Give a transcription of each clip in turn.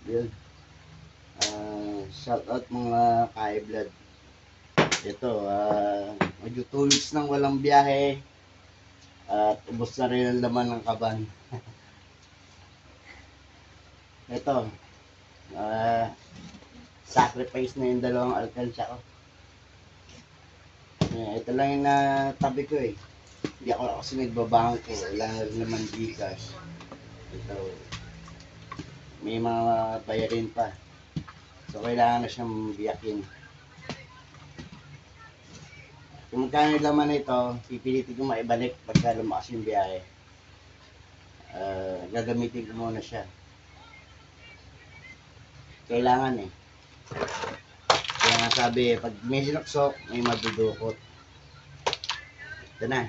Yun. Shout out mga ka-blood. Ito, medyo 2 weeks nang walang biyahe. At ubos na rin ang laman ng kaban. Ito, sacrifice na yung dalawang alkansya ko. Ito lang yung natabi ko eh. Hindi ako kasi nagbabangko. Wala naman Gcash. Ito, may mga bayarin pa. So, kailangan na siyang biyakin. Kung magkano yung laman nito, pipilitin ko maibalik pagka lumakas yung biyahe. Gagamitin ko muna siya. Kailangan eh. Kaya nga sabi, pag may sinuksok, may madudukot. Ito na.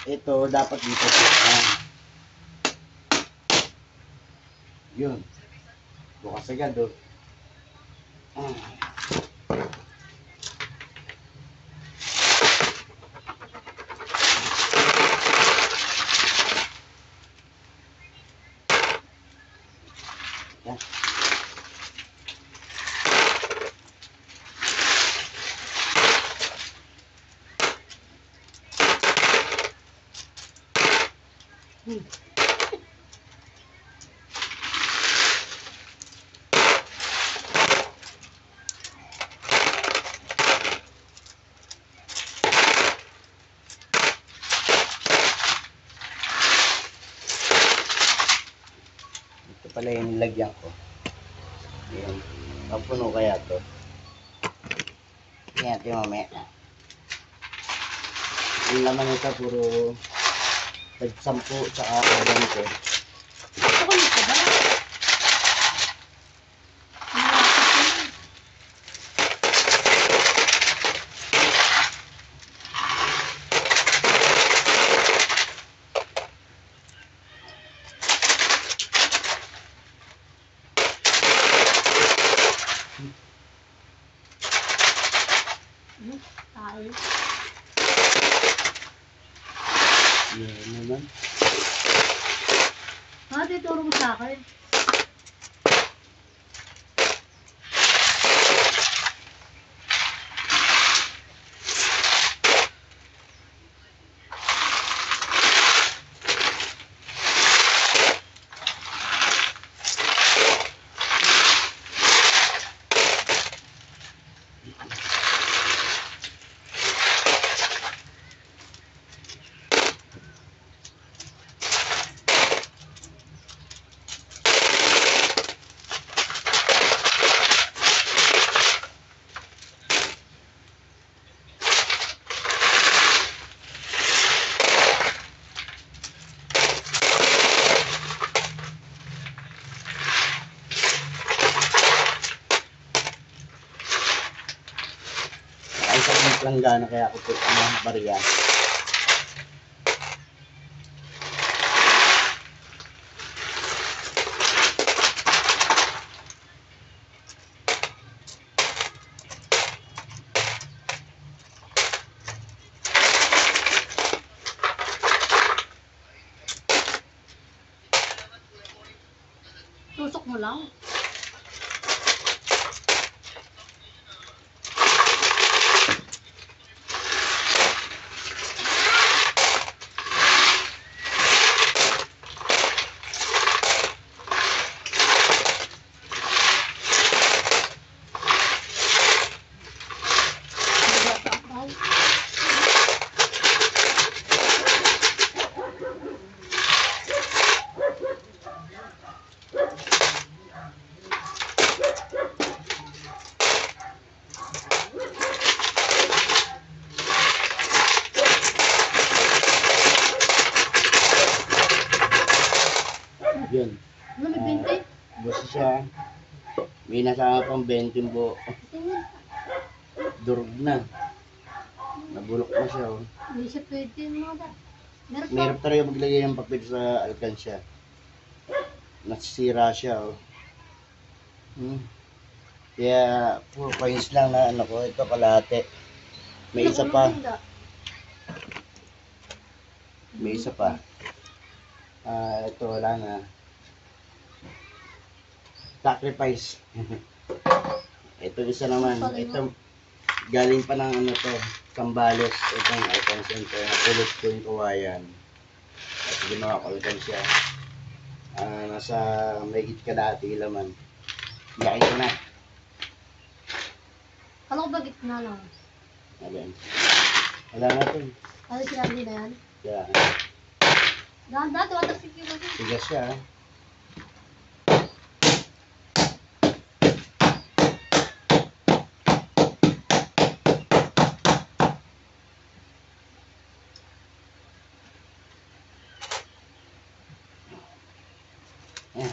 Ito, dapat dito. Yun. Bukas agad oh. Yan. Ito pala yung nilagyan ko. Ayan. Papuno kaya to. Tingnan natin mamaya. Yung laman nito puro tag-10 tsaka 20. Ako nito ba? Tayo. Yan naman. Tuturo mo sa akin. Langgana kaya ako po barya. Tusok mo lang. Yun. Ano, may 20? Basta siya. May nasa pang 20 buo. Durog na. Nabulok na siya. Oh. Hindi siya pwede mo ba? Mahirap talaga maglagay ng papel sa alkansya. Nasisira siya. Oh. Kaya puro coins lang na ano ko. Ito kalahati. May isa pa. May isa pa. Ito wala na. sacrifice. Ito isa naman, ito galing pa ng ano to, Sambales, itong icon center, napulot ko yung kawayan. At ginawa ko ito siya. Nasa may kalahati laman. Yakin ko na. Kala ko ba gitna lang? Ayan. Wala na ito. Ano sinabi na yan? Kaya, Dahan-dahan, tumatasik yung kasi. tigas siya. Ayan.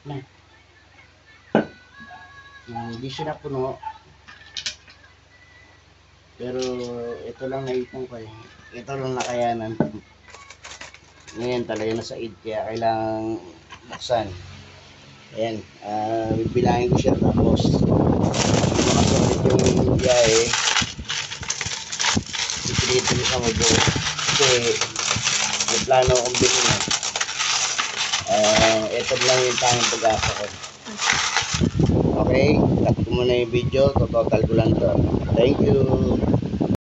Na. Hindi siya napuno. Pero ito lang naipon ko eh. Ito lang nakayanan. Ngayon talaga nasa id kaya kailangan buksan. Ayan, bibilangin ko siya tapos makasulit yung biyahe. Ipilitin ko sa mabuo. Kasi may plano akong bilhin. Ito lang yung tanging pag-asa ko. Okay, cut ko muna yung video. Total ko lang to. Thank you.